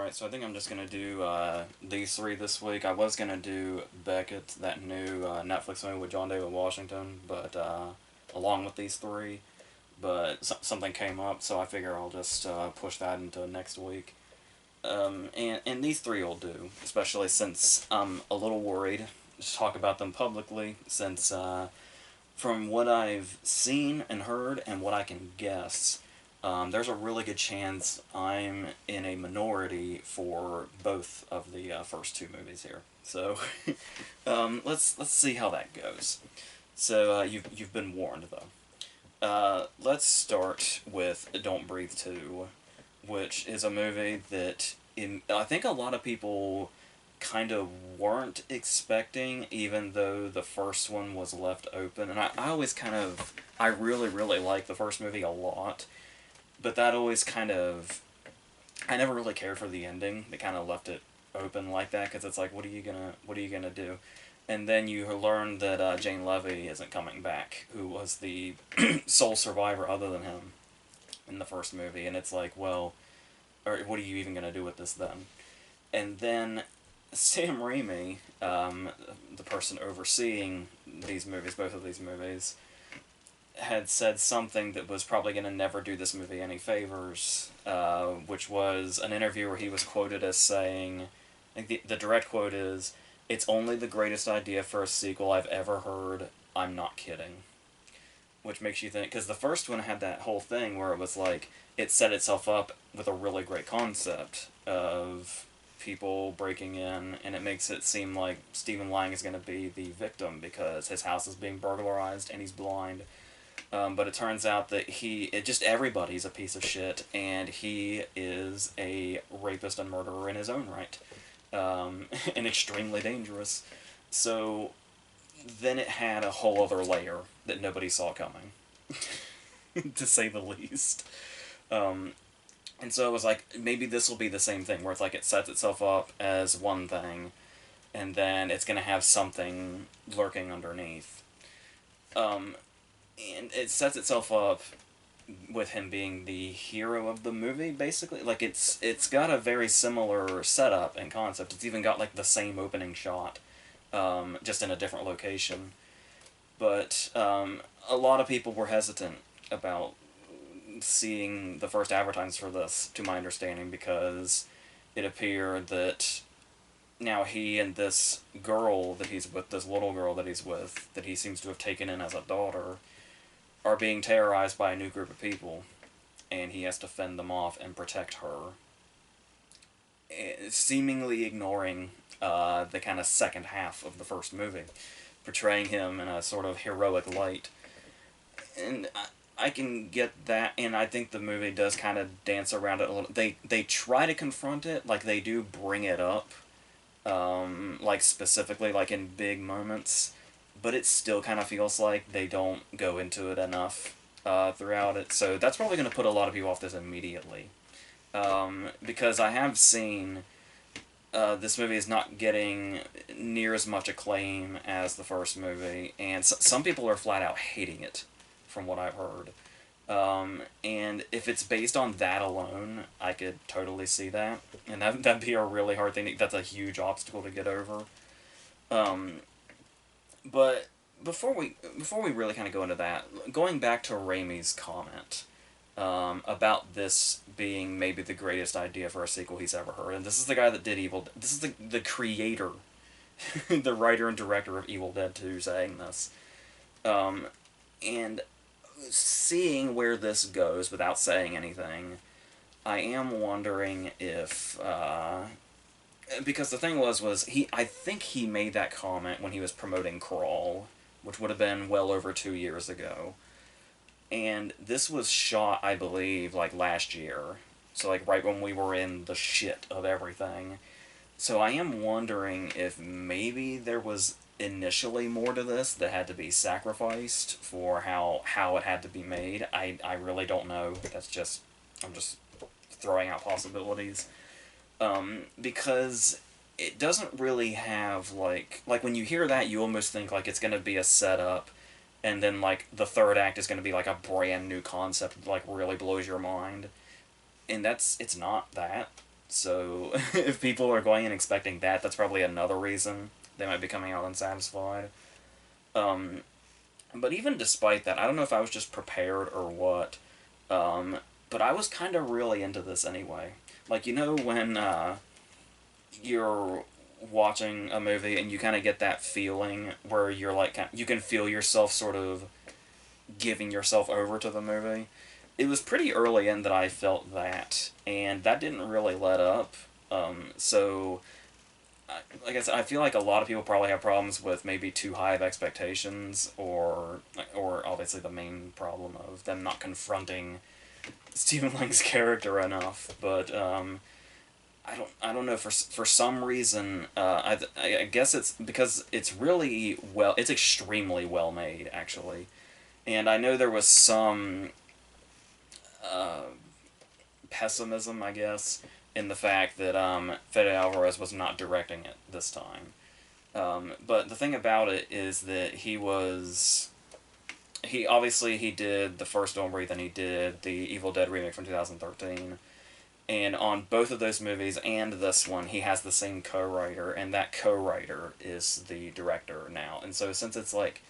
Alright, so I think I'm just gonna do these three this week. I was gonna do Beckett, that new Netflix movie with John David Washington, but along with these three, but something came up, so I figure I'll just push that into next week. And these three will do, especially since I'm a little worried to talk about them publicly, since from what I've seen and heard and what I can guess, there's a really good chance I'm in a minority for both of the first two movies here. So let's see how that goes. So you've been warned though. Let's start with Don't Breathe 2, which is a movie that I think a lot of people kind of weren't expecting, even though the first one was left open. And I always I really, really like the first movie a lot, but that always I never really cared for the ending. They kind of left it open like that, because it's like, what are you gonna do? And then you learn that Jane Levy isn't coming back, who was the sole survivor other than him in the first movie. And it's like, well, or what are you even gonna do with this then? And then Sam Raimi, the person overseeing these movies, both of these movies, had said something that was probably going to never do this movie any favors, which was an interview where he was quoted as saying, I think the direct quote is, "It's only the greatest idea for a sequel I've ever heard. I'm not kidding." Which makes you think, because the first one had that whole thing where it was like, it set itself up with a really great concept of people breaking in, and it makes it seem like Stephen Lang is going to be the victim because his house is being burglarized and he's blind. But it turns out that just everybody's a piece of shit, and he is a rapist and murderer in his own right, and extremely dangerous. So then it had a whole other layer that nobody saw coming, to say the least. And so it was like, maybe this will be the same thing, where it's like it sets itself up as one thing, and then it's going to have something lurking underneath. And it sets itself up with him being the hero of the movie, basically. Like, it's got a very similar setup and concept. It's even got, like, the same opening shot, just in a different location. But a lot of people were hesitant about seeing the first advertisements for this, to my understanding, because it appeared that now he and this girl that he's with, this little girl that he's with, that he seems to have taken in as a daughter, are being terrorized by a new group of people, and he has to fend them off and protect her, seemingly ignoring the kind of second half of the first movie, portraying him in a sort of heroic light. And I can get that, and I think the movie does kind of dance around it a little. They try to confront it, like they do bring it up, like specifically, like in big moments, but it still kind of feels like they don't go into it enough throughout it. So that's probably going to put a lot of people off this immediately, because I have seen this movie is not getting near as much acclaim as the first movie, and some people are flat out hating it, from what I've heard. And if it's based on that alone, I could totally see that. And that'd be a really hard thing. That's a huge obstacle to get over. But before we really kind of go into that, going back to Raimi's comment about this being maybe the greatest idea for a sequel he's ever heard, and this is the guy that did Evil. This is the creator, the writer and director of Evil Dead 2 saying this, and seeing where this goes without saying anything, I am wondering if because the thing was I think he made that comment when he was promoting Crawl, which would have been well over 2 years ago. And this was shot, I believe, like last year. So like right when we were in the shit of everything. So I am wondering if maybe there was initially more to this that had to be sacrificed for how it had to be made. I really don't know. I'm just throwing out possibilities. Because it doesn't really have, like when you hear that, you almost think like it's going to be a setup, and then like the third act is going to be like a brand new concept that like really blows your mind. And it's not that. So if people are going and expecting that, that's probably another reason they might be coming out unsatisfied. Um, but even despite that, I don't know if I was just prepared or what. Um, but I was kind of really into this anyway. Like, when you're watching a movie and you kind of get that feeling where you're like, you can feel yourself sort of giving yourself over to the movie. It was pretty early in that I felt that, and that didn't really let up. So, like I said, I feel like a lot of people probably have problems with maybe too high of expectations, or obviously the main problem of them not confronting Stephen Lang's character enough. But I don't know, for some reason, I guess it's because it's extremely well made, actually. And I know there was some uh, pessimism, I guess, in the fact that Fede Alvarez was not directing it this time. But the thing about it is that he did the first Don't Breathe, and he did the Evil Dead remake from 2013. And on both of those movies and this one, he has the same co-writer, and that co-writer is the director now. And so since it's like,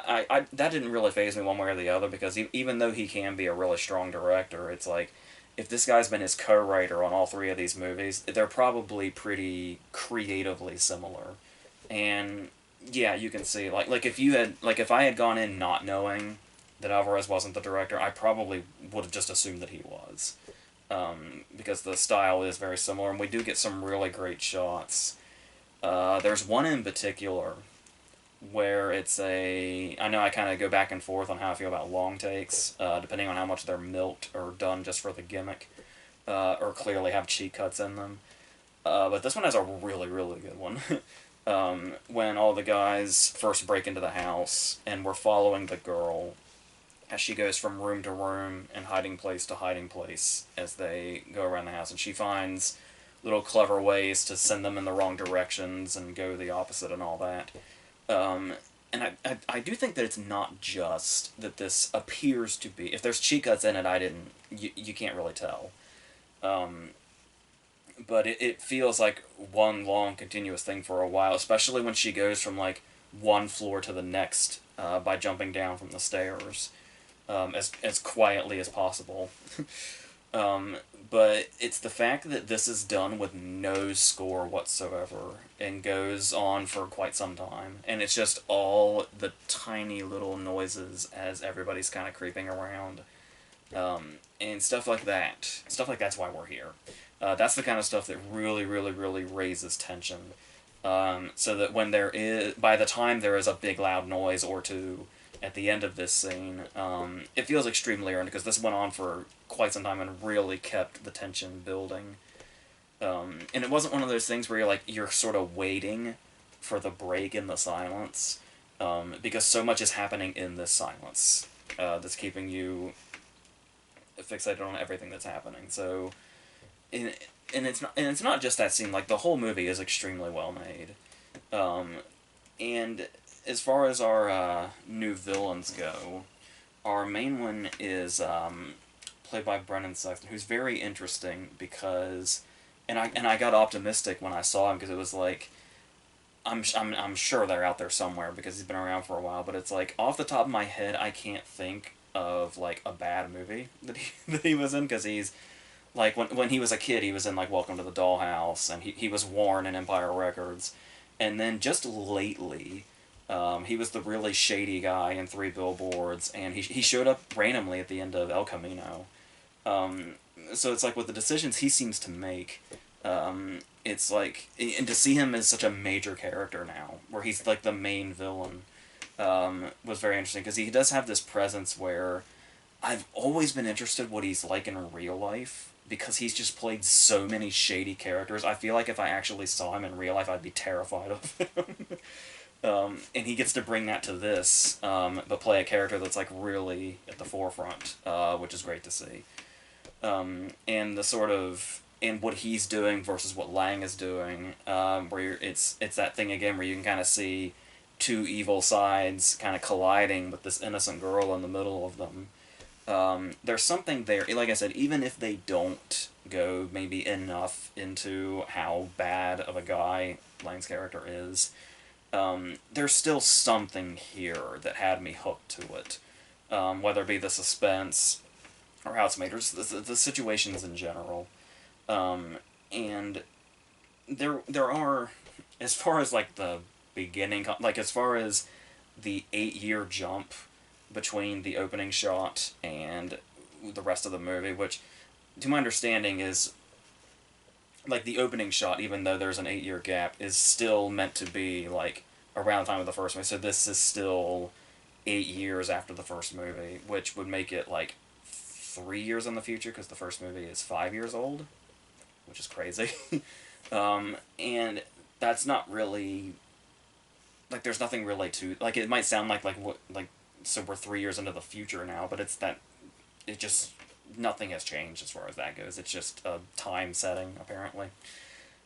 that didn't really phase me one way or the other, because even though he can be a really strong director, it's like, if this guy's been his co-writer on all three of these movies, they're probably pretty creatively similar. And yeah, you can see, if I had gone in not knowing that Alvarez wasn't the director, I probably would have just assumed that he was, because the style is very similar, and we do get some really great shots. There's one in particular where I know I kind of go back and forth on how I feel about long takes, depending on how much they're milked or done just for the gimmick, or clearly have cheat cuts in them. But this one has a really, really good one. When all the guys first break into the house, and we're following the girl as she goes from room to room and hiding place to hiding place as they go around the house, and she finds little clever ways to send them in the wrong directions and go the opposite and all that. And I do think that it's not just that this appears to be. If there's cheat cuts in it, you can't really tell. Um, but it feels like one long continuous thing for a while, especially when she goes from like one floor to the next, by jumping down from the stairs, as quietly as possible. Um, but it's the fact that this is done with no score whatsoever and goes on for quite some time. And it's just all the tiny little noises as everybody's kind of creeping around. And stuff like that. Stuff like that's why we're here. That's the kind of stuff that really, really, really raises tension. So that by the time there is a big loud noise or two at the end of this scene, it feels extremely earned, because this went on for quite some time and really kept the tension building. And it wasn't one of those things where you're sort of waiting for the break in the silence, because so much is happening in this silence, that's keeping you fixated on everything that's happening. So, and, and it's not just that scene. Like, the whole movie is extremely well made. And as far as our new villains go, our main one is played by Brendan Sexton, who's very interesting because, and I got optimistic when I saw him, because it was like, I'm sure they're out there somewhere because he's been around for a while, but it's like, off the top of my head, I can't think of like a bad movie that he was in, because he's like, when he was a kid, he was in like Welcome to the Dollhouse, and he was Warren in Empire Records, and then just lately, he was the really shady guy in Three Billboards, and he showed up randomly at the end of El Camino. Um, so it's like, with the decisions he seems to make, it's like, and to see him as such a major character now, where he's like the main villain, was very interesting, because he does have this presence where I've always been interested what he's like in real life, because he's just played so many shady characters. I feel like if I actually saw him in real life, I'd be terrified of him. And he gets to bring that to this, but play a character that's like really at the forefront, which is great to see. And the sort of, and what he's doing versus what Lang is doing, where it's that thing again where you can kind of see two evil sides kind of colliding with this innocent girl in the middle of them. There's something there. Like I said, even if they don't go maybe enough into how bad of a guy Lane's character is, there's still something here that had me hooked to it. Whether it be the suspense or how it's made, or just the situations in general. And there are, as far as like the beginning, like as far as the 8 year jump between the opening shot and the rest of the movie, which to my understanding is like the opening shot, even though there's an 8 year gap, is still meant to be like around the time of the first movie. So this is still 8 years after the first movie, which would make it like 3 years in the future because the first movie is 5 years old, which is crazy. And that's not really like there's nothing really to like. It might sound like what like so we're 3 years into the future now, but it's that it just nothing has changed as far as that goes. It's just a time setting apparently.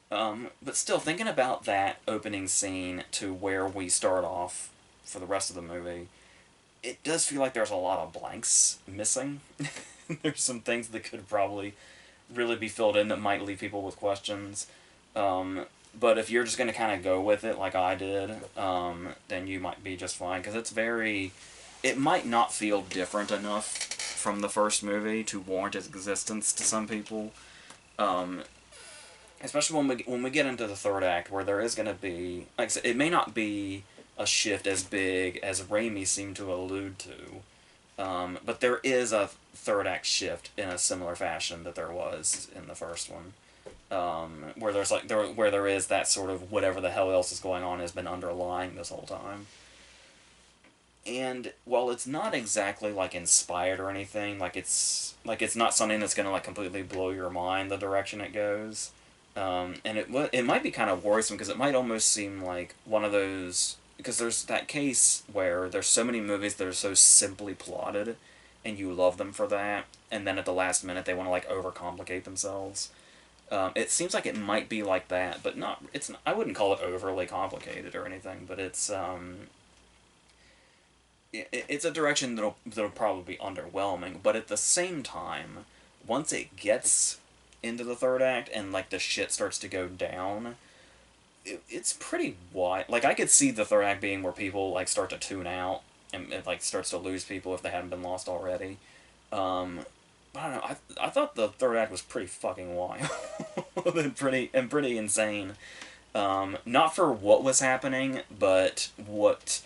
But still, thinking about that opening scene to where we start off for the rest of the movie, it does feel like there's a lot of blanks missing. There's some things that could probably really be filled in that might leave people with questions. But if you're just going to kind of go with it like I did, then you might be just fine. Because it's very... It might not feel different enough from the first movie to warrant its existence to some people. Especially when we get into the third act, where there is going to be... Like I said, it may not be a shift as big as Raimi seemed to allude to. But there is a third act shift in a similar fashion that there was in the first one. Where there's like where there is that sort of whatever the hell else is going on has been underlying this whole time. And while it's not exactly like inspired or anything, like it's not something that's gonna like completely blow your mind the direction it goes. And it might be kind of worrisome because it might almost seem like one of those because there's that case where there's so many movies that are so simply plotted, and you love them for that, and then at the last minute they want to like overcomplicate themselves. It seems like it might be like that, but not. It's. I wouldn't call it overly complicated or anything, but it's a direction that'll probably be underwhelming. But at the same time, once it gets into the third act and like the shit starts to go down, it's pretty wide. Like I could see the third act being where people like start to tune out and it like starts to lose people if they hadn't been lost already. Um, I don't know. I thought the third act was pretty fucking wild and pretty insane. Not for what was happening, but what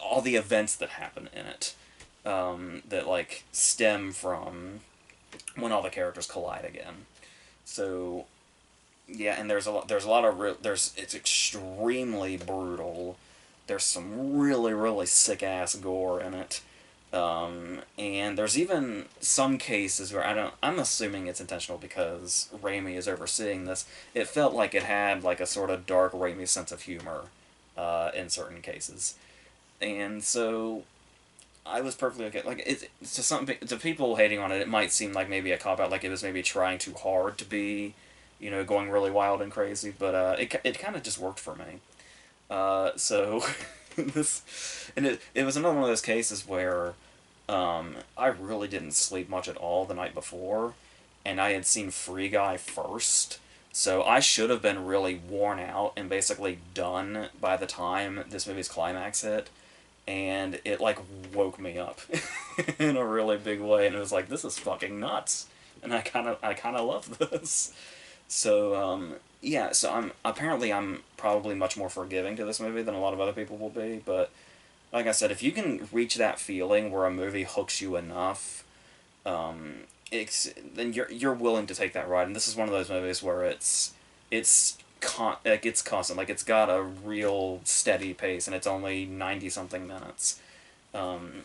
all the events that happen in it. That like stem from when all the characters collide again. So yeah, and there's a lot of it's extremely brutal. There's some really sick ass gore in it. And there's even some cases where I'm assuming it's intentional because Raimi is overseeing this. It felt like it had like a sort of dark Raimi sense of humor in certain cases. And so I was perfectly okay. Like to people hating on it, it might seem like maybe a cop out, like it was maybe trying too hard to be, going really wild and crazy. But it kind of just worked for me. So it was another one of those cases where I really didn't sleep much at all the night before, and I had seen Free Guy first. So I should have been really worn out and basically done by the time this movie's climax hit, and it like woke me up in a really big way, and it was like, this is fucking nuts, and I kind of love this. So yeah, so I'm probably much more forgiving to this movie than a lot of other people will be, but like I said, if you can reach that feeling where a movie hooks you enough, then you're willing to take that ride, and this is one of those movies where like it's constant, like it's got a real steady pace, and it's only 90 something minutes, and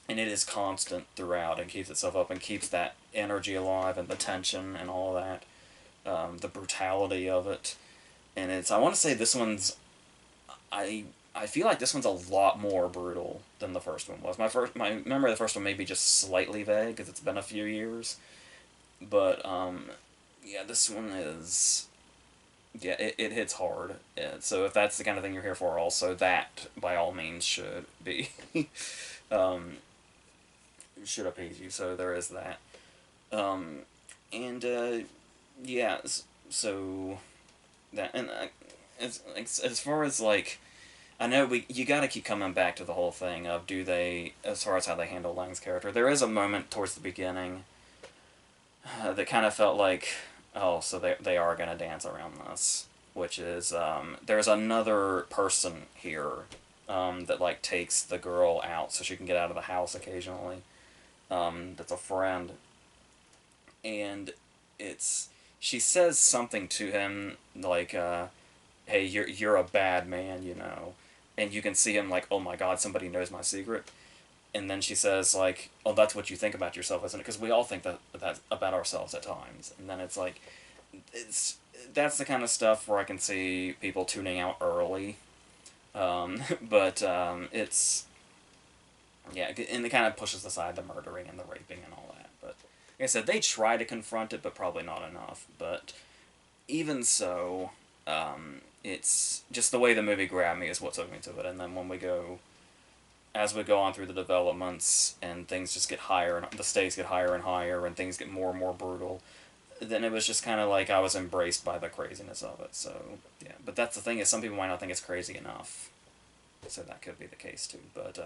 it is constant throughout, and keeps itself up and keeps that energy alive and the tension and all of that, the brutality of it, and I want to say this one's I I feel like this one's a lot more brutal than the first one was. My memory of the first one may be just slightly vague because it's been a few years, but yeah, this one is yeah, it hits hard. And so if that's the kind of thing you're here for, also that by all means should be. um, should appease you. So there is that. Um, and yeah, so that and as far as like I know you got to keep coming back to the whole thing of do they as far as how they handle Lang's character. There is a moment towards the beginning that kind of felt like oh so they are gonna dance around this, which is there's another person here that like takes the girl out so she can get out of the house occasionally. That's a friend, and it's she says something to him like hey you're a bad man, you know, and you can see him like oh my god somebody knows my secret, and then she says like oh that's what you think about yourself isn't it, because we all think that about ourselves at times, and then it's like it's that's the kind of stuff where I can see people tuning out early, but it's yeah, and it kind of pushes aside the murdering and the raping and all that, but like I said, they try to confront it, but probably not enough. But even so, it's just the way the movie grabbed me is what took me to it. And then when we go, as we go on through the developments and things just get higher and the stakes get higher and higher and things get more and more brutal, then it was just kind of like I was embraced by the craziness of it. So yeah, but that's the thing is some people might not think it's crazy enough. So that could be the case too. But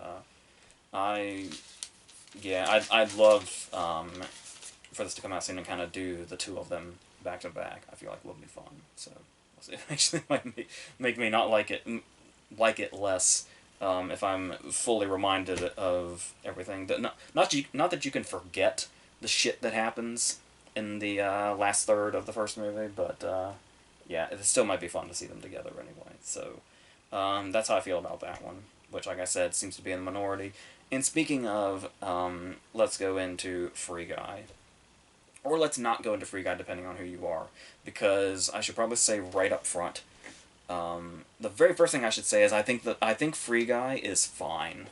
I yeah, I'd love for this to come out soon and kind of do the two of them back to back. I feel like it would be fun. So it actually might make me not like it less if I'm fully reminded of everything. That not that you can forget the shit that happens in the last third of the first movie, but yeah, it still might be fun to see them together anyway. So that's how I feel about that one, which, like I said, seems to be in the minority. And speaking of, let's go into Free Guy. Or let's not go into Free Guy, depending on who you are. Because I should probably say right up front, the very first thing I should say is I think Free Guy is fine.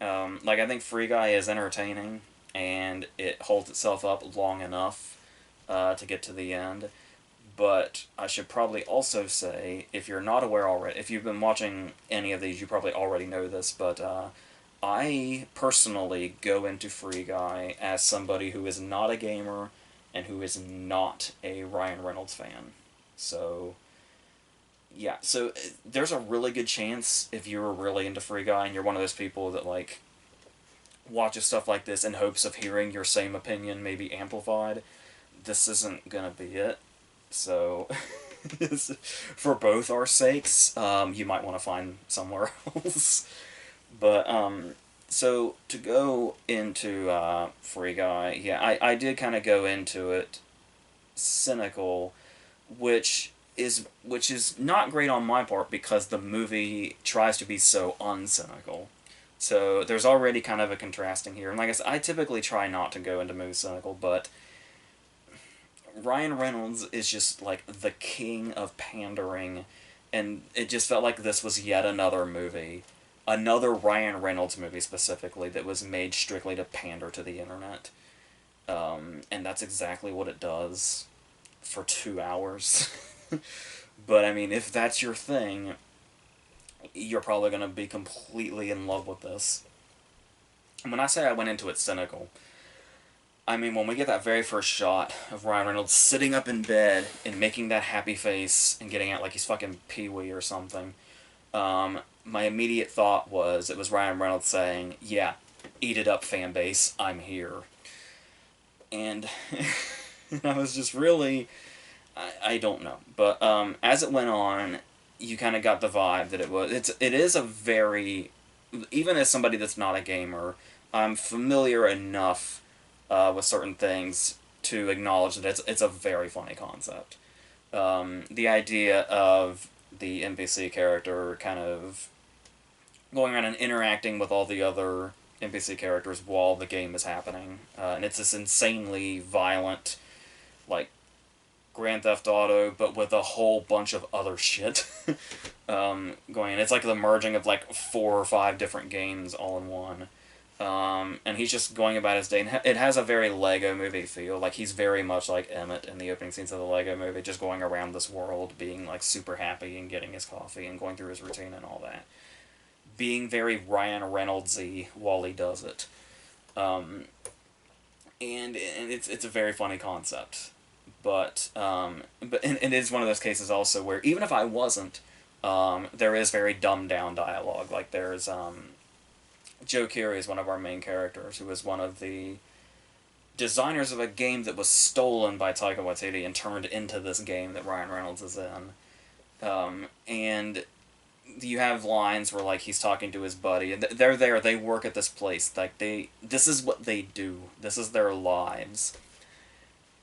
Like, I think Free Guy is entertaining, and it holds itself up long enough to get to the end. But I should probably also say, if you're not aware already, if you've been watching any of these, you probably already know this, but I personally go into Free Guy as somebody who is not a gamer and who is not a Ryan Reynolds fan. So, yeah, so there's a really good chance if you're really into Free Guy and you're one of those people that, like, watches stuff like this in hopes of hearing your same opinion maybe amplified, this isn't gonna be it. So, for both our sakes, you might want to find somewhere else. But, so to go into Free Guy, yeah, I did kind of go into it cynical, which is not great on my part because the movie tries to be so uncynical. So there's already kind of a contrasting here. And like I said, I typically try not to go into movies cynical, but Ryan Reynolds is just like the king of pandering, and it just felt like this was yet another movie, another Ryan Reynolds movie specifically that was made strictly to pander to the internet, and that's exactly what it does for 2 hours. But I mean, if that's your thing, you're probably gonna be completely in love with this. And when I say I went into it cynical, I mean, when we get that very first shot of Ryan Reynolds sitting up in bed and making that happy face and getting out like he's fucking Pee-wee or something, my immediate thought was it was Ryan Reynolds saying, yeah, eat it up, fan base, I'm here. And, and I was just really, I don't know. But as it went on, you kind of got the vibe that it is a very, even as somebody that's not a gamer, I'm familiar enough with certain things to acknowledge that it's a very funny concept. The idea of the NPC character kind of going around and interacting with all the other NPC characters while the game is happening. And it's this insanely violent, like, Grand Theft Auto, but with a whole bunch of other shit going in. It's like the merging of, like, 4 or 5 different games all in one. And he's just going about his day. And it has a very Lego movie feel. Like, he's very much like Emmett in the opening scenes of the Lego movie, just going around this world, being, like, super happy and getting his coffee and going through his routine and all that. Being very Ryan Reynolds-y while he does it. Um, and it's a very funny concept, but it is one of those cases also where even if I wasn't, there is very dumbed down dialogue. Like there's Joe Keery is one of our main characters, who is one of the designers of a game that was stolen by Taika Waititi and turned into this game that Ryan Reynolds is in. And you have lines where like he's talking to his buddy, and they're there. They work at this place. Like this is what they do. This is their lives.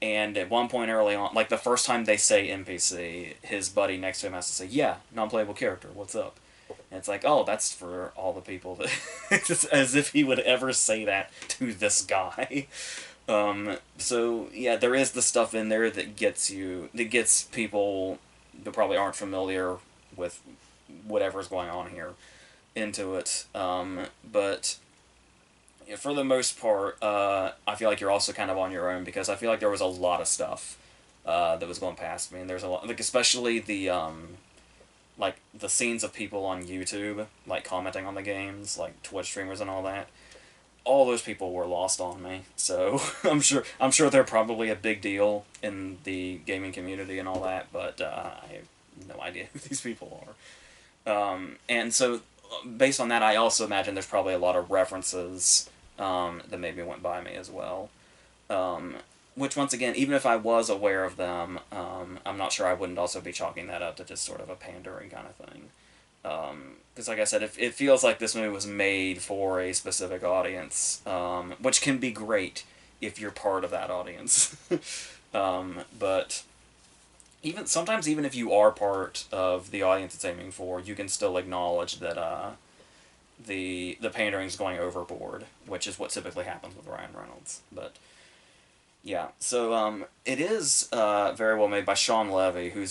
And at one point early on, like the first time they say NPC, his buddy next to him has to say, "Yeah, non-playable character. What's up?" And it's like, oh, that's for all the people that, just as if he would ever say that to this guy. So yeah, there is the stuff in there that gets people that probably aren't familiar with whatever's going on here into it. But yeah, for the most part, I feel like you're also kind of on your own because I feel like there was a lot of stuff that was going past me, and there's a lot, like especially like the scenes of people on YouTube like commenting on the games, like Twitch streamers and all that. All those people were lost on me, so I'm sure they're probably a big deal in the gaming community and all that, but I have no idea who these people are. And so, based on that, I also imagine there's probably a lot of references that maybe went by me as well. Um, which, once again, even if I was aware of them, I'm not sure I wouldn't also be chalking that up to just sort of a pandering kind of thing. Because, like I said, it feels like this movie was made for a specific audience, which can be great if you're part of that audience. But even sometimes, even if you are part of the audience it's aiming for, you can still acknowledge that the pandering's going overboard, which is what typically happens with Ryan Reynolds. But yeah, so it is very well made by Sean Levy, who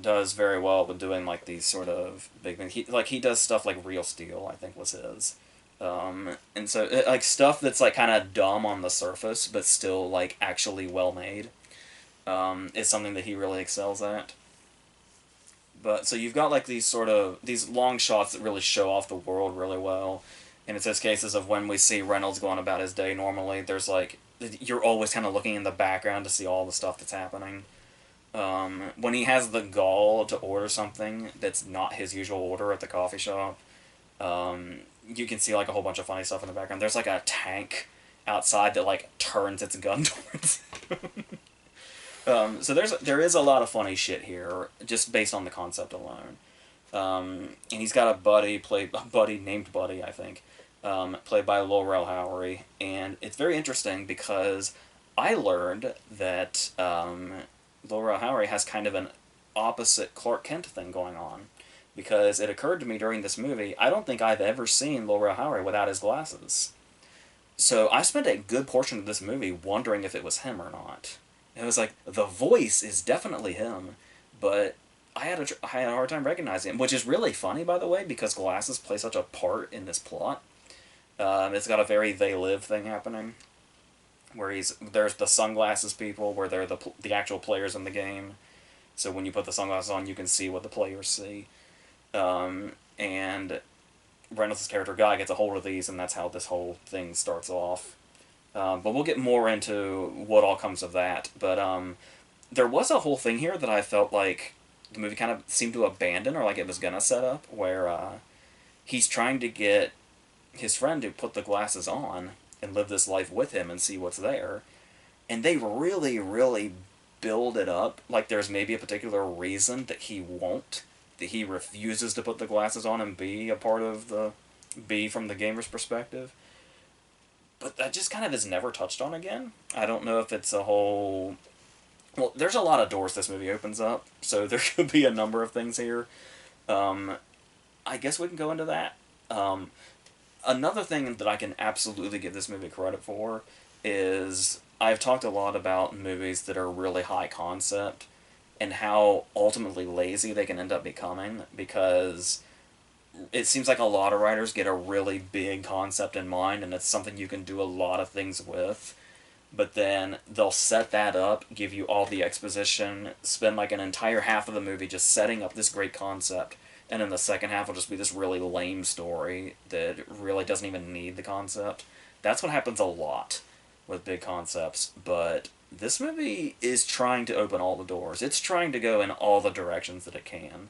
does very well with doing like these sort of big things. He does stuff like Real Steel, I think was his, and so like stuff that's like kind of dumb on the surface, but still like actually well made, is something that he really excels at. But so you've got like these long shots that really show off the world really well. And it's those cases of when we see Reynolds going about his day normally, there's like you're always kind of looking in the background to see all the stuff that's happening. When he has the gall to order something that's not his usual order at the coffee shop, you can see like a whole bunch of funny stuff in the background. There's like a tank outside that like turns its gun towards him. So there is a lot of funny shit here, just based on the concept alone. And he's got a buddy named Buddy, I think, played by Laurel Howery, and it's very interesting because I learned that Laurel Howery has kind of an opposite Clark Kent thing going on, because it occurred to me during this movie, I don't think I've ever seen Laurel Howery without his glasses. So I spent a good portion of this movie wondering if it was him or not. It was like, the voice is definitely him, but I had a hard time recognizing him, which is really funny, by the way, because glasses play such a part in this plot. It's got a very They Live thing happening, where there's the sunglasses people, where they're the actual players in the game. So when you put the sunglasses on, you can see what the players see. And Reynolds' character Guy gets a hold of these, and that's how this whole thing starts off. But we'll get more into what all comes of that. But there was a whole thing here that I felt like the movie kind of seemed to abandon, or like it was gonna set up, where he's trying to get his friend to put the glasses on and live this life with him and see what's there. And they really, really build it up like there's maybe a particular reason that he won't, that he refuses to put the glasses on and be from the gamer's perspective. But that just kind of is never touched on again. I don't know if it's a whole... Well, there's a lot of doors this movie opens up, so there could be a number of things here. I guess we can go into that. Another thing that I can absolutely give this movie credit for is I've talked a lot about movies that are really high concept and how ultimately lazy they can end up becoming, because it seems like a lot of writers get a really big concept in mind and it's something you can do a lot of things with, but then they'll set that up, give you all the exposition, spend like an entire half of the movie just setting up this great concept, and then the second half will just be this really lame story that really doesn't even need the concept. That's what happens a lot with big concepts, but this movie is trying to open all the doors. It's trying to go in all the directions that it can.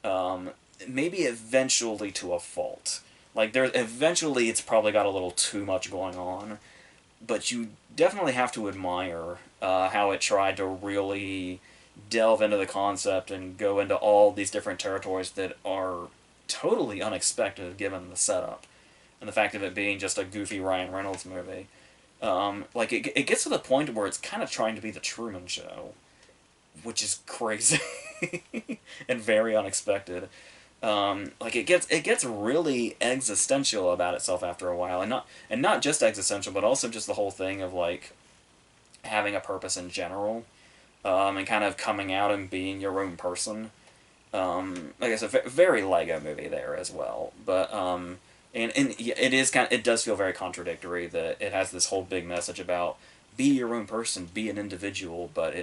Um, Maybe eventually to a fault. Like there, eventually it's probably got a little too much going on, but you definitely have to admire how it tried to really delve into the concept and go into all these different territories that are totally unexpected given the setup and the fact of it being just a goofy Ryan Reynolds movie. Like it gets to the point where it's kind of trying to be the Truman Show, which is crazy and very unexpected. Like it gets really existential about itself after a while, and not just existential, but also just the whole thing of like having a purpose in general, and kind of coming out and being your own person. Like I said, very Lego movie there as well, but and it is it does feel very contradictory that it has this whole big message about be your own person, be an individual, but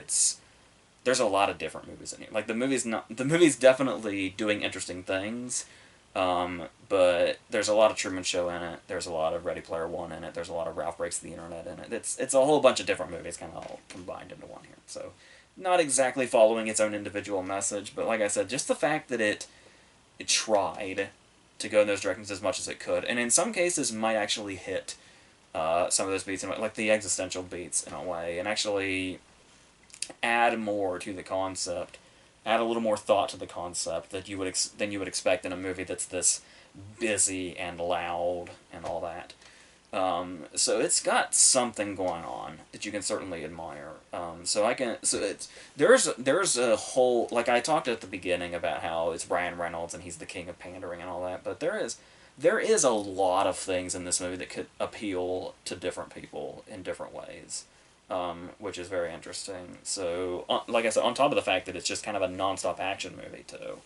there's a lot of different movies in here. Like the movie's definitely doing interesting things, but there's a lot of Truman Show in it. There's a lot of Ready Player One in it. There's a lot of Ralph Breaks the Internet in it. It's a whole bunch of different movies kind of all combined into one here. So not exactly following its own individual message, but like I said, just the fact that it tried to go in those directions as much as it could, and in some cases might actually hit some of those beats, like the existential beats in a way, and actually add more to the concept, add a little more thought to the concept that than you would expect in a movie that's this busy and loud and all that. So it's got something going on that you can certainly admire. There's a whole, like I talked at the beginning about how it's Ryan Reynolds and he's the king of pandering and all that, but there is a lot of things in this movie that could appeal to different people in different ways, which is very interesting. So, like I said, on top of the fact that it's just kind of a nonstop action movie too,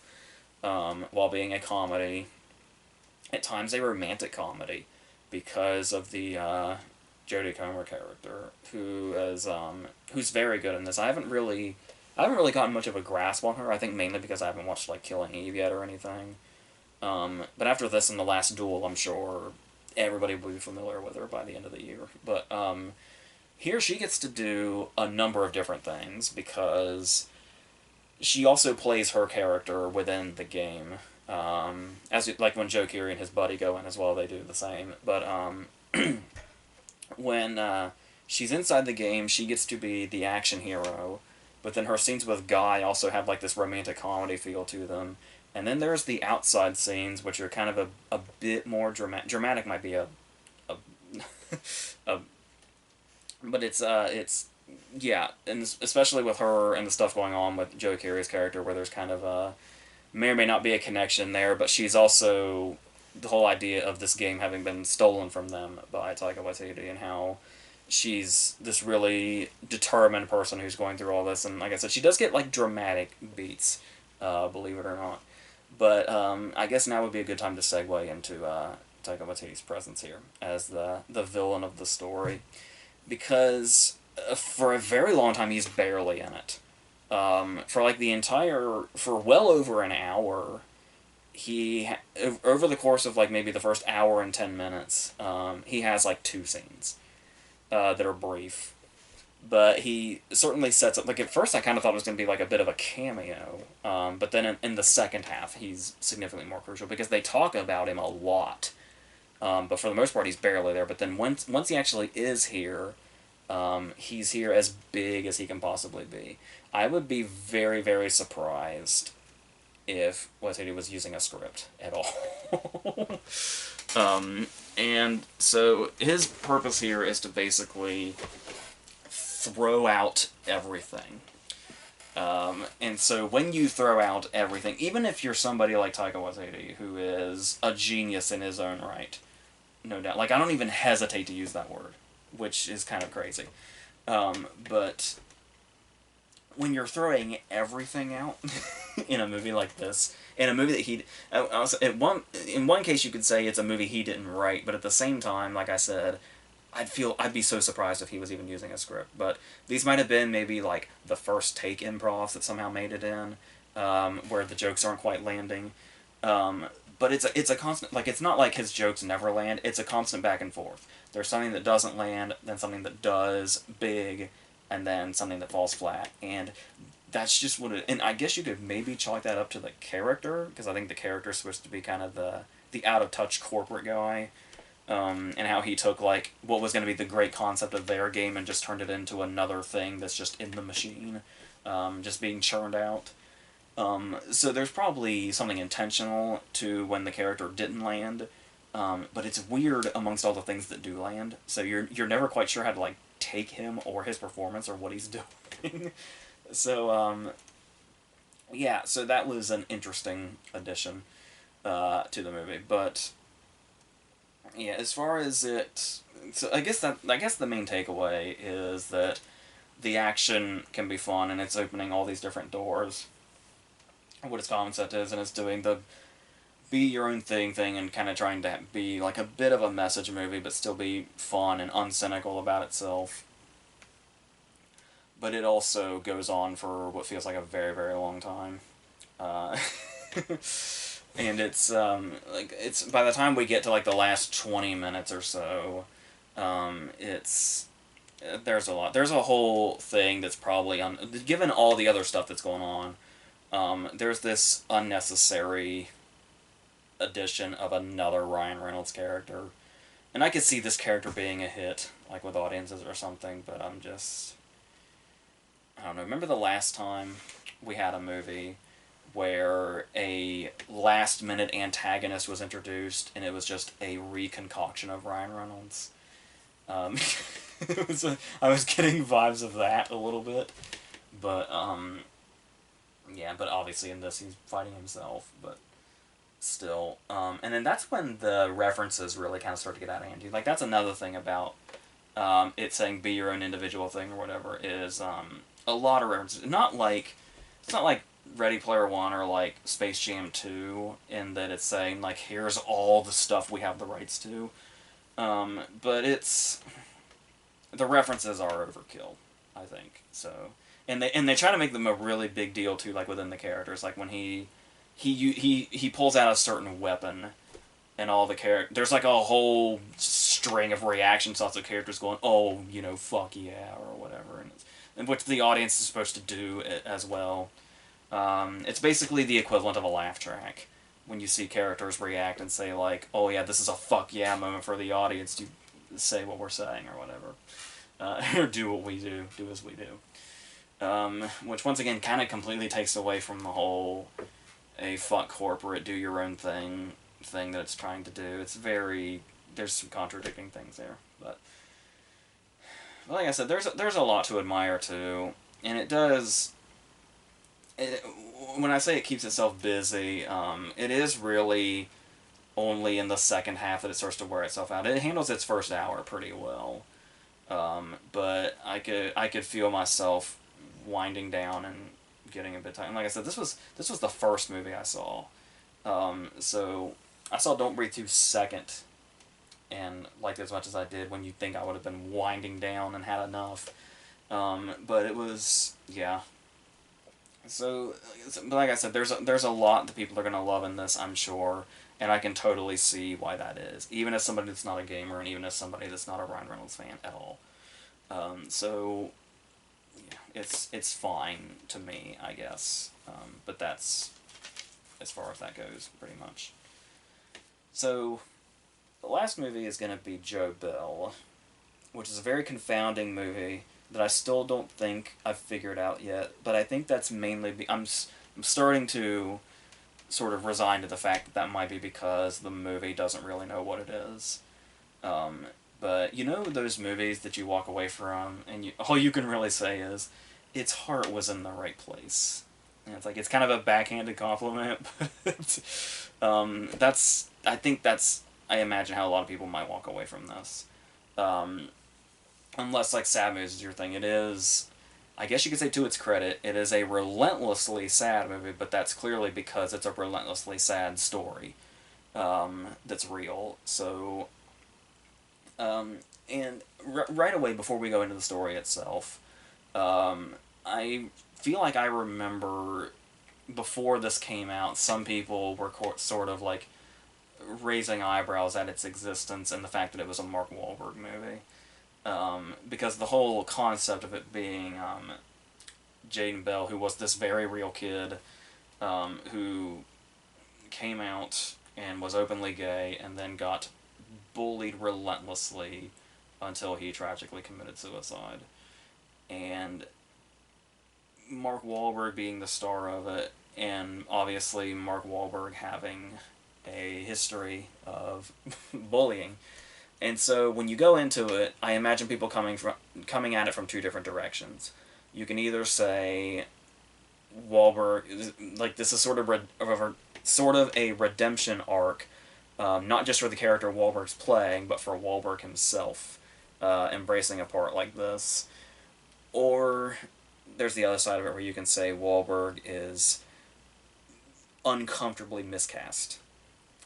while being a comedy, at times a romantic comedy, because of the Jodie Comer character, who's very good in this. I haven't really gotten much of a grasp on her. I think mainly because I haven't watched like Killing Eve yet or anything. But after this and The Last Duel, I'm sure everybody will be familiar with her by the end of the year. But here she gets to do a number of different things because she also plays her character within the game. Like when Joe Keery and his buddy go in as well, they do the same. But when she's inside the game, she gets to be the action hero. But then her scenes with Guy also have like this romantic comedy feel to them. And then there's the outside scenes, which are kind of a bit more dramatic. Dramatic might be a, a but it's yeah, and especially with her and the stuff going on with Joe Keery's character, where there's kind of may or may not be a connection there, but she's also the whole idea of this game having been stolen from them by Taika Waititi, and how she's this really determined person who's going through all this, and like I said, she does get like dramatic beats, believe it or not. But I guess now would be a good time to segue into Taika Waititi's presence here as the villain of the story, because for a very long time he's barely in it. For well over an hour, over the course of like maybe the first hour and 10 minutes, he has like two scenes that are brief. But he certainly sets up, like at first I kind of thought it was going to be like a bit of a cameo, but then in the second half he's significantly more crucial because they talk about him a lot. But for the most part he's barely there, but then once he actually is here, he's here as big as he can possibly be. I would be very, very surprised if Waititi was using a script at all. And so his purpose here is to basically throw out everything. And so when you throw out everything, even if you're somebody like Taika Waititi, who is a genius in his own right, no doubt. Like, I don't even hesitate to use that word, which is kind of crazy. But when you're throwing everything out in a movie like this, in a movie that in one case you could say it's a movie he didn't write, but at the same time, like I said, I'd be so surprised if he was even using a script. But these might have been maybe like the first take improvs that somehow made it in, where the jokes aren't quite landing. Um, but it's a constant, like, it's not like his jokes never land. It's a constant back and forth. There's something that doesn't land, then something that does big, and then something that falls flat. And that's just what it. And I guess you could maybe chalk that up to the character, because I think the character is supposed to be kind of the out of touch corporate guy, and how he took like what was going to be the great concept of their game and just turned it into another thing that's just in the machine, just being churned out. So there's probably something intentional to when the character didn't land, but it's weird amongst all the things that do land. So you're never quite sure how to like take him or his performance or what he's doing. So yeah, so that was an interesting addition to the movie. But yeah, as far as it, so I guess the main takeaway is that the action can be fun and it's opening all these different doors. What its concept is, and it's doing the be your own thing and kind of trying to be like a bit of a message movie, but still be fun and uncynical about itself. But it also goes on for what feels like a very very long time. Uh, and it's like it's by the time we get to like the last 20 minutes or so, it's there's a lot. There's a whole thing that's probably given all the other stuff that's going on. There's this unnecessary addition of another Ryan Reynolds character, and I could see this character being a hit, like with audiences or something. But I don't know. Remember the last time we had a movie where a last minute antagonist was introduced and it was just a reconcoction of Ryan Reynolds. Um, I was getting vibes of that a little bit, but yeah, but obviously in this he's fighting himself, but still. And then that's when the references really kind of start to get out of hand. Like that's another thing about it saying be your own individual thing or whatever is a lot of references. Not like it's not like Ready Player One or like Space Jam 2 in that it's saying like here's all the stuff we have the rights to. But it's the references are overkill, I think. So and they try to make them a really big deal too, like within the characters. Like when he pulls out a certain weapon, and all the there's like a whole string of reaction shots of characters going, oh, you know, fuck yeah or whatever, and which the audience is supposed to do as well. It's basically the equivalent of a laugh track when you see characters react and say like, oh yeah, this is a fuck yeah moment for the audience to say what we're saying or whatever, or do what we do as we do. Which once again kind of completely takes away from the whole a fuck corporate, do your own thing that it's trying to do. It's very there's some contradicting things there, but like I said, there's a lot to admire too, and it does. When I say it keeps itself busy, it is really only in the second half that it starts to wear itself out. It handles its first hour pretty well, but I could feel myself winding down and getting a bit tired. And like I said, this was the first movie I saw, so I saw Don't Breathe 2 second, and liked it as much as I did when you think I would have been winding down and had enough. But it was yeah. So, but like I said, there's a lot that people are gonna love in this, I'm sure, and I can totally see why that is. Even as somebody that's not a gamer, and even as somebody that's not a Ryan Reynolds fan at all. So yeah, it's fine to me, I guess. But that's as far as that goes, pretty much. So the last movie is gonna be Joe Bell, which is a very confounding movie that I still don't think I've figured out yet. But I think that's mainly I'm starting to sort of resign to the fact that that might be because the movie doesn't really know what it is. But you know those movies that you walk away from and all you can really say is its heart was in the right place. And it's like it's kind of a backhanded compliment, but I imagine how a lot of people might walk away from this. Unless like sad movies is your thing, it is. I guess you could say to its credit, it is a relentlessly sad movie, but that's clearly because it's a relentlessly sad story that's real. So, and right away before we go into the story itself, I feel like I remember before this came out, some people were sort of like raising eyebrows at its existence and the fact that it was a Mark Wahlberg movie. Because the whole concept of it being Jaden Bell, who was this very real kid who came out and was openly gay and then got bullied relentlessly until he tragically committed suicide. And Mark Wahlberg being the star of it, and obviously Mark Wahlberg having a history of bullying. And so when you go into it, I imagine people coming at it from two different directions. You can either say Wahlberg, like this is sort of a redemption arc, not just for the character Wahlberg's playing, but for Wahlberg himself, embracing a part like this. Or there's the other side of it where you can say Wahlberg is uncomfortably miscast.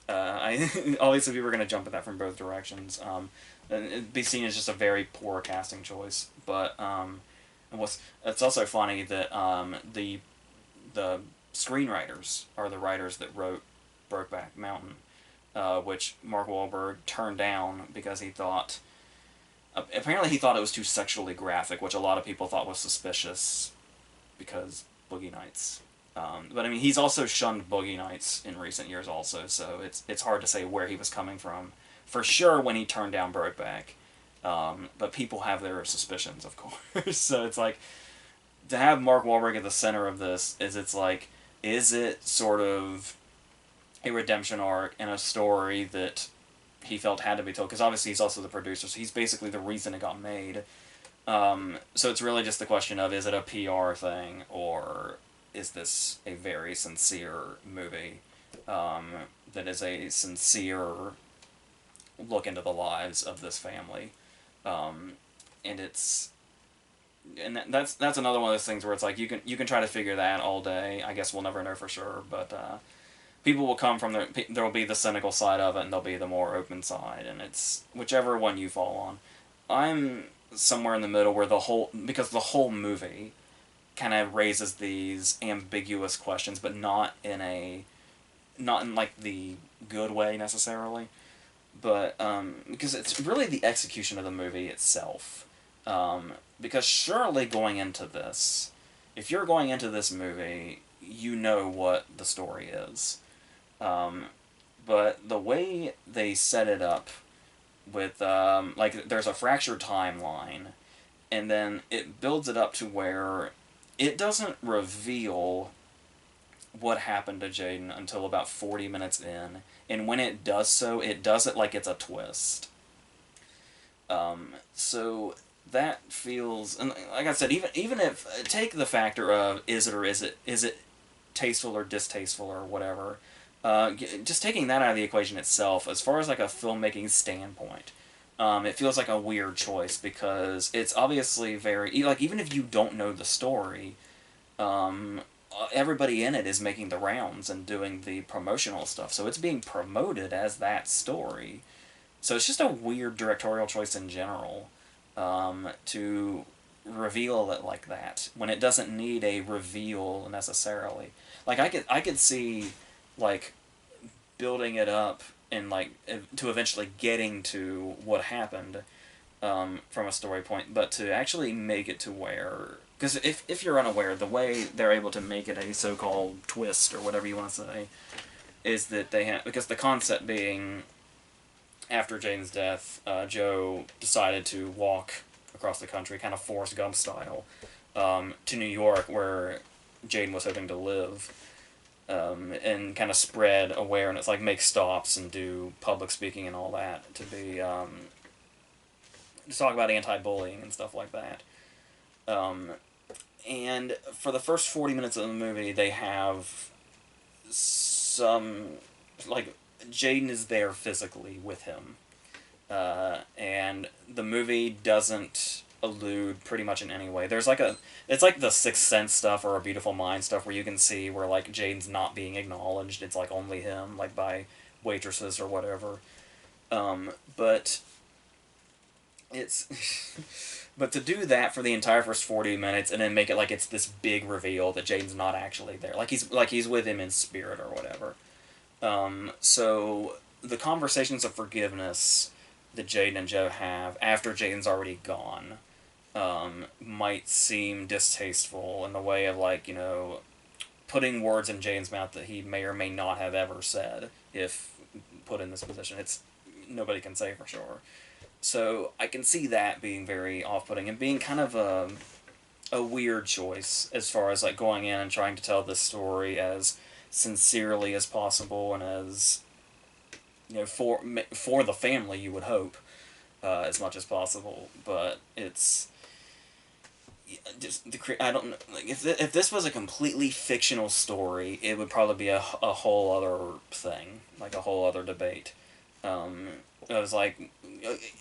Obviously, we were going to jump at that from both directions. It'd be seen as just a very poor casting choice. But it's also funny that the screenwriters are the writers that wrote Brokeback Mountain, which Mark Wahlberg turned down because he thought. Apparently, he thought it was too sexually graphic, which a lot of people thought was suspicious because Boogie Nights. But I mean, he's also shunned Boogie Nights in recent years, also. So it's hard to say where he was coming from. For sure, when he turned down Brokeback, but people have their suspicions, of course. So it's like to have Mark Wahlberg at the center of this is it sort of a redemption arc and a story that he felt had to be told, because obviously he's also the producer, so he's basically the reason it got made. So it's really just the question of, is it a PR thing, or is this a very sincere movie that is a sincere look into the lives of this family? And that's another one of those things where it's like you can try to figure that all day. I guess we'll never know for sure, but people will come from there will be the cynical side of it, and there'll be the more open side, and it's whichever one you fall on. I'm somewhere in the middle where because the whole movie kind of raises these ambiguous questions, but not in like the good way necessarily, but because it's really the execution of the movie itself. Because surely going into this, if you're going into this movie, you know what the story is. But the way they set it up with, like, there's a fractured timeline, and then it builds it up to where it doesn't reveal what happened to Jaden until about 40 minutes in, and when it does so, it does it like it's a twist. So that feels, and like I said, even if, take the factor of is it tasteful or distasteful or whatever, just taking that out of the equation itself, as far as like a filmmaking standpoint, it feels like a weird choice, because it's obviously very, like, even if you don't know the story, everybody in it is making the rounds and doing the promotional stuff, so it's being promoted as that story. So it's just a weird directorial choice in general, to reveal it like that when it doesn't need a reveal necessarily. Like I could see, like, building it up and like to eventually getting to what happened, from a story point, but to actually make it to where, because if you're unaware, the way they're able to make it a so-called twist or whatever you want to say is that they have, because the concept being, after Jane's death, Joe decided to walk across the country, kind of Forrest Gump style, to New York, where Jane was hoping to live, and kind of spread awareness, like make stops and do public speaking and all that, to be, to talk about anti-bullying and stuff like that. And for the first 40 minutes of the movie, they have some, like, Jaden is there physically with him. And the movie doesn't allude pretty much in any way. There's like it's like the Sixth Sense stuff or A Beautiful Mind stuff, where you can see where, like, Jaden's not being acknowledged. It's like only him, like by waitresses or whatever. But it's But to do that for the entire first 40 minutes and then make it like it's this big reveal that Jaden's not actually there, like he's with him in spirit or whatever. So the conversations of forgiveness that Jaden and Joe have after Jaden's already gone might seem distasteful in the way of like putting words in Jaden's mouth that he may or may not have ever said if put in this position. It's nobody can say for sure. So I can see that being very off-putting and being kind of a weird choice as far as like going in and trying to tell this story as sincerely as possible and as for the family you would hope as much as possible. But it's just I don't know. Like if this was a completely fictional story, it would probably be a whole other thing, like a whole other debate. It was like,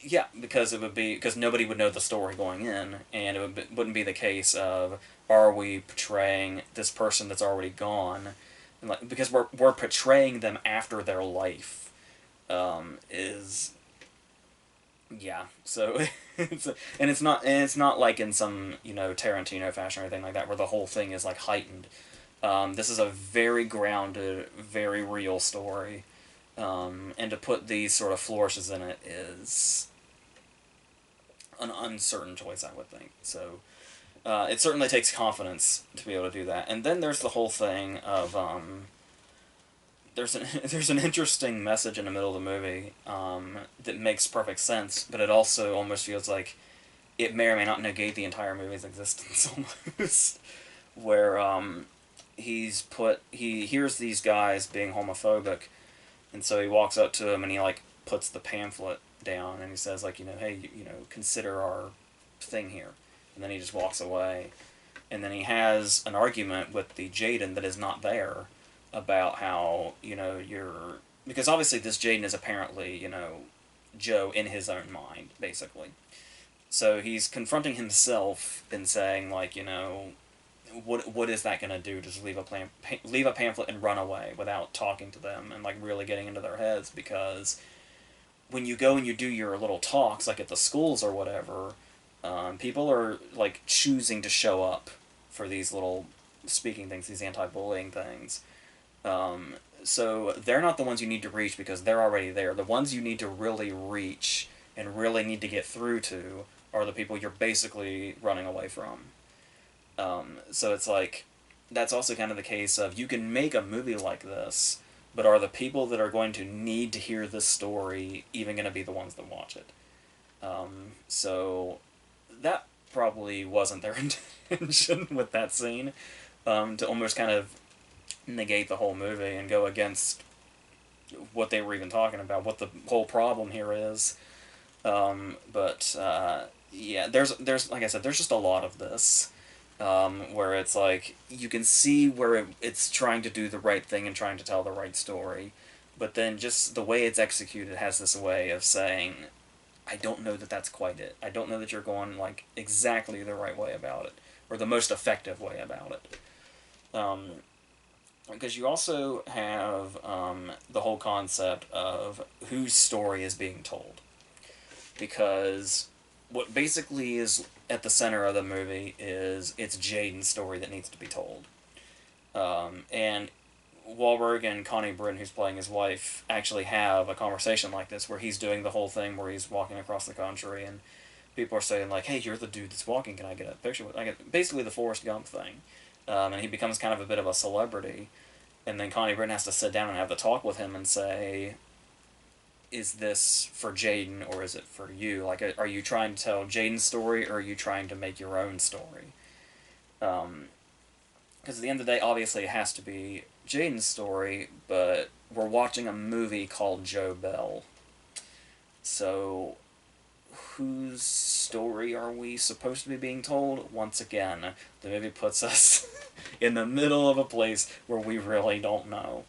yeah, because nobody would know the story going in, and wouldn't be the case of are we portraying this person that's already gone, and like because we're portraying them after their life, is yeah. So it's not like in some Tarantino fashion or anything like that where the whole thing is like heightened. This is a very grounded, very real story. And to put these sort of flourishes in it is an uncertain choice, I would think. So it certainly takes confidence to be able to do that. And then there's the whole thing of there's an interesting message in the middle of the movie that makes perfect sense, but it also almost feels like it may or may not negate the entire movie's existence almost. Where he hears these guys being homophobic. And so he walks up to him and he like puts the pamphlet down and he says like hey consider our thing here, and then he just walks away, and then he has an argument with the Jaden that is not there about how you're because obviously this Jaden is apparently Joe in his own mind basically, so he's confronting himself and saying like what is that going to do? Just leave a pamphlet and run away without talking to them and like really getting into their heads? Because when you go and you do your little talks like at the schools or whatever, people are like choosing to show up for these little speaking things, these anti-bullying things. So they're not the ones you need to reach because they're already there. The ones you need to really reach and really need to get through to are the people you're basically running away from. So it's like, that's also kind of the case of you can make a movie like this, but are the people that are going to need to hear this story even going to be the ones that watch it? So that probably wasn't their intention with that scene, to almost kind of negate the whole movie and go against what they were even talking about, what the whole problem here is. Yeah, there's like I said, there's just a lot of this. Where it's like you can see where it's trying to do the right thing and trying to tell the right story, but then just the way it's executed has this way of saying, I don't know that that's quite it. I don't know that you're going like exactly the right way about it, or the most effective way about it. Because you also have the whole concept of whose story is being told. Because what basically is at the center of the movie is it's Jaden's story that needs to be told. And Wahlberg and Connie Britton, who's playing his wife, actually have a conversation like this where he's doing the whole thing where he's walking across the country and people are saying like, hey, you're the dude that's walking, can I get a picture with basically the Forrest Gump thing. And he becomes kind of a bit of a celebrity. And then Connie Britton has to sit down and have the talk with him and say, is this for Jaden or is it for you? Like, are you trying to tell Jaden's story or are you trying to make your own story? Because at the end of the day, obviously it has to be Jaden's story, but we're watching a movie called Joe Bell. So, whose story are we supposed to be being told? Once again, the movie puts us in the middle of a place where we really don't know.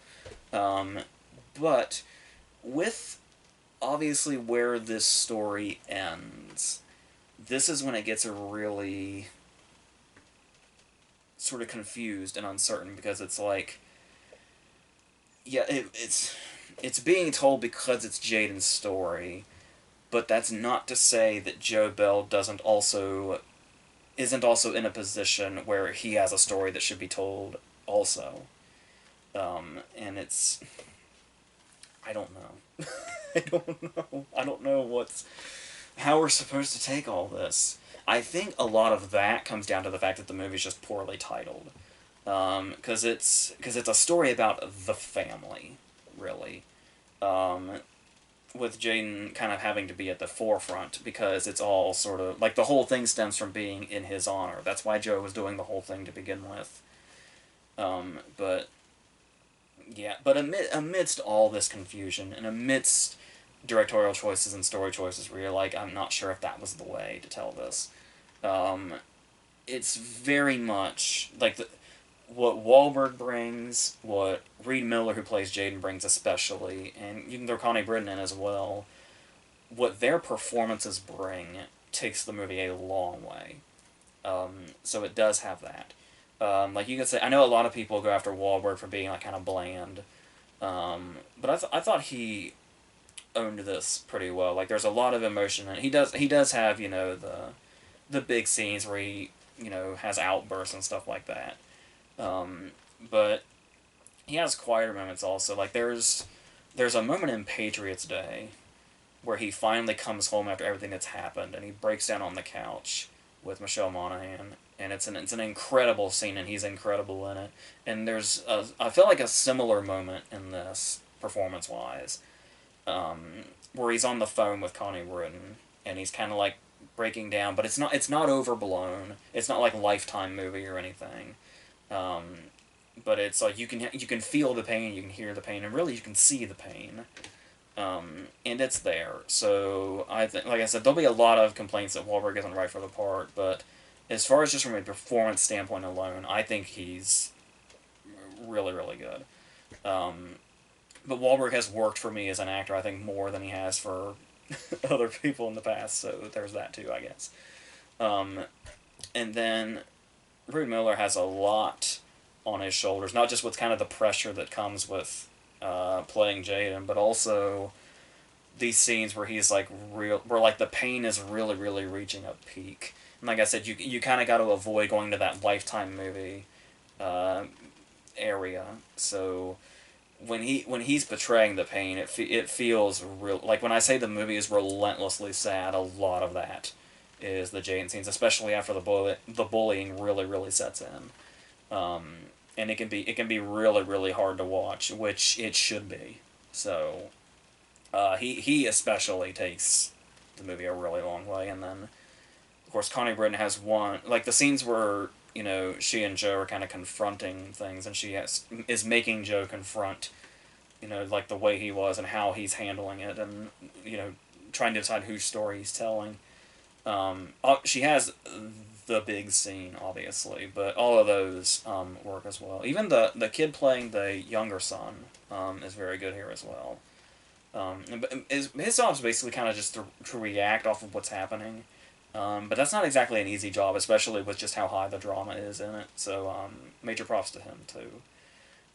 But with obviously where this story ends, this is when it gets really sort of confused and uncertain, because it's like, yeah, it's being told because it's Jaden's story, but that's not to say that Joe Bell doesn't also isn't also in a position where he has a story that should be told also. And it's I don't know. I don't know. I don't know how we're supposed to take all this. I think a lot of that comes down to the fact that the movie's just poorly titled. Because it's a story about the family, really. Um, with Jaden kind of having to be at the forefront because it's all sort of like the whole thing stems from being in his honor. That's why Joe was doing the whole thing to begin with. But yeah, but amidst all this confusion and amidst directorial choices and story choices where you're like, I'm not sure if that was the way to tell this. Um, it's very much like what Wahlberg brings, what Reed Miller, who plays Jaden, brings especially, and you can throw Connie Britton in as well. What their performances bring takes the movie a long way. So it does have that. Like you could say, I know a lot of people go after Wahlberg for being like kind of bland, but I thought he owned this pretty well. Like there's a lot of emotion, and he does have the big scenes where he has outbursts and stuff like that. But he has quieter moments also. Like there's a moment in Patriots Day where he finally comes home after everything that's happened, and he breaks down on the couch with Michelle Monaghan, and it's an incredible scene, and he's incredible in it. And I feel like a similar moment in this performance wise, where he's on the phone with Connie Britton, and he's kind of like breaking down, but it's not overblown. It's not like a Lifetime movie or anything. Um, but it's like you can feel the pain, you can hear the pain, and really you can see the pain. And it's there. So I think, like I said, there'll be a lot of complaints that Wahlberg isn't right for the part, but as far as just from a performance standpoint alone, I think he's really, really good. Um, but Wahlberg has worked for me as an actor, I think, more than he has for other people in the past. So there's that too, I guess. Um, and then Reed Miller has a lot on his shoulders, not just with kind of the pressure that comes with playing Jaden, but also these scenes where he's like where like the pain is really, really reaching a peak. And like I said, you kind of got to avoid going to that Lifetime movie uh, area. So when he's portraying the pain, it feels real. Like when I say the movie is relentlessly sad, a lot of that is the Jaden scenes, especially after the bullying really, really sets in. And it can be really, really hard to watch, which it should be. So he especially takes the movie a really long way, and then of course Connie Britton has one like the scenes where she and Joe are kind of confronting things, and is making Joe confront like the way he was and how he's handling it, and trying to decide whose story he's telling. She has the big scene, obviously, but all of those work as well. Even the kid playing the younger son is very good here as well. His job is basically kind of just to react off of what's happening. But that's not exactly an easy job, especially with just how high the drama is in it. So major props to him too.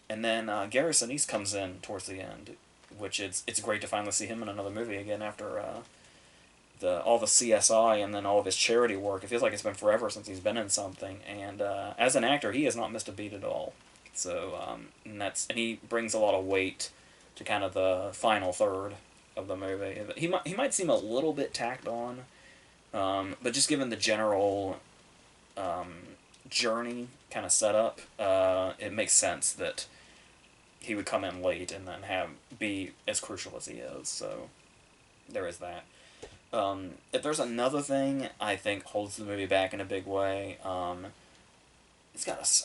And then Gary Sinise comes in towards the end, which it's great to finally see him in another movie again after all the CSI and then all of his charity work. It feels like it's been forever since he's been in something, and as an actor, he has not missed a beat at all. So and he brings a lot of weight to kind of the final third of the movie. He might seem a little bit tacked on, but just given the general journey kind of setup, it makes sense that he would come in late and then be as crucial as he is. So there is that. If there's another thing I think holds the movie back in a big way, I'm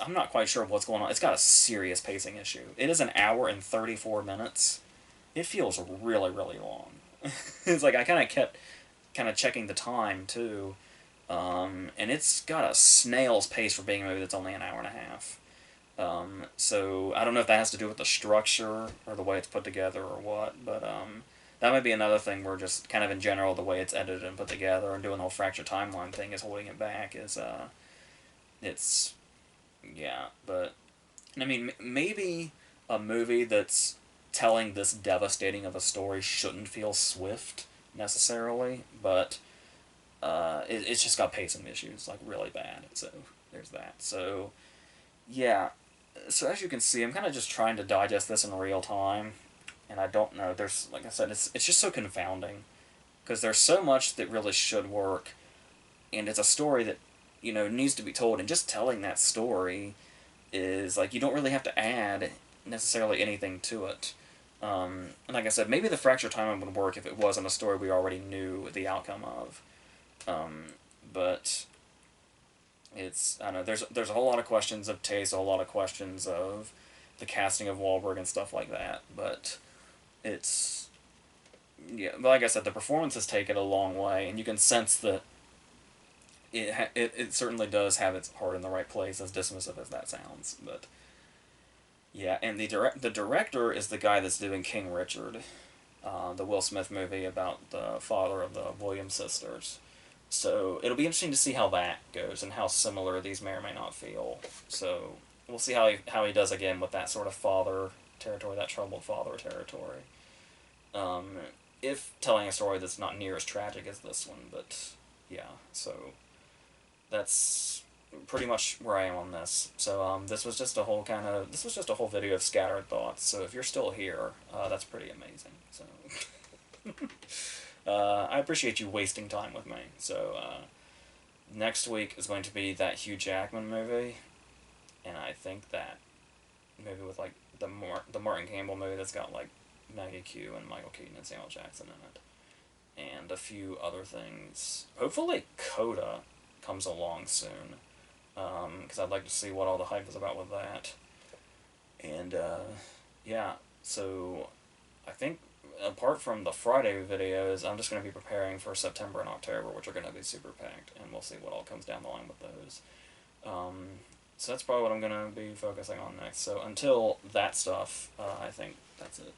not quite sure what's going on. It's got a serious pacing issue. It is an hour and 34 minutes. It feels really, really long. It's like I kind of kept checking the time too, and it's got a snail's pace for being a movie that's only an hour and a half. So I don't know if that has to do with the structure or the way it's put together or what, but that might be another thing where just kind of in general the way it's edited and put together and doing the whole fractured timeline thing is holding it back. It's yeah, but I mean maybe a movie that's telling this devastating of a story shouldn't feel swift, necessarily, but it's just got pacing issues, like, really bad. So there's that. So yeah. So as you can see, I'm kind of just trying to digest this in real time, and I don't know. There's, like I said, it's just so confounding because there's so much that really should work, and it's a story that needs to be told, and just telling that story is like you don't really have to add necessarily anything to it. And like I said, maybe the fractured timeline would work if it wasn't a story we already knew the outcome of. But it's, I don't know. There's a whole lot of questions of taste, a whole lot of questions of the casting of Wahlberg and stuff like that. But it's, yeah. But like I said, the performances take it a long way, and you can sense that it certainly does have its heart in the right place, as dismissive as that sounds. But yeah, and the director is the guy that's doing King Richard, the Will Smith movie about the father of the Williams sisters. So it'll be interesting to see how that goes and how similar these may or may not feel. So we'll see how he does again with that sort of father territory, that troubled father territory. Um, if telling a story that's not near as tragic as this one, but yeah. So that's pretty much where I am on this. So this was just a whole video of scattered thoughts. So if you're still here, that's pretty amazing. So. I appreciate you wasting time with me. So, next week is going to be that Hugh Jackman movie, and I think that movie with, like, the Martin Campbell movie that's got, like, Maggie Q and Michael Keaton and Samuel Jackson in it, and a few other things. Hopefully Coda comes along soon, because I'd like to see what all the hype is about with that. And, yeah, so I think apart from the Friday videos, I'm just going to be preparing for September and October, which are going to be super packed, and we'll see what all comes down the line with those. So that's probably what I'm going to be focusing on next. So until that stuff, I think that's it.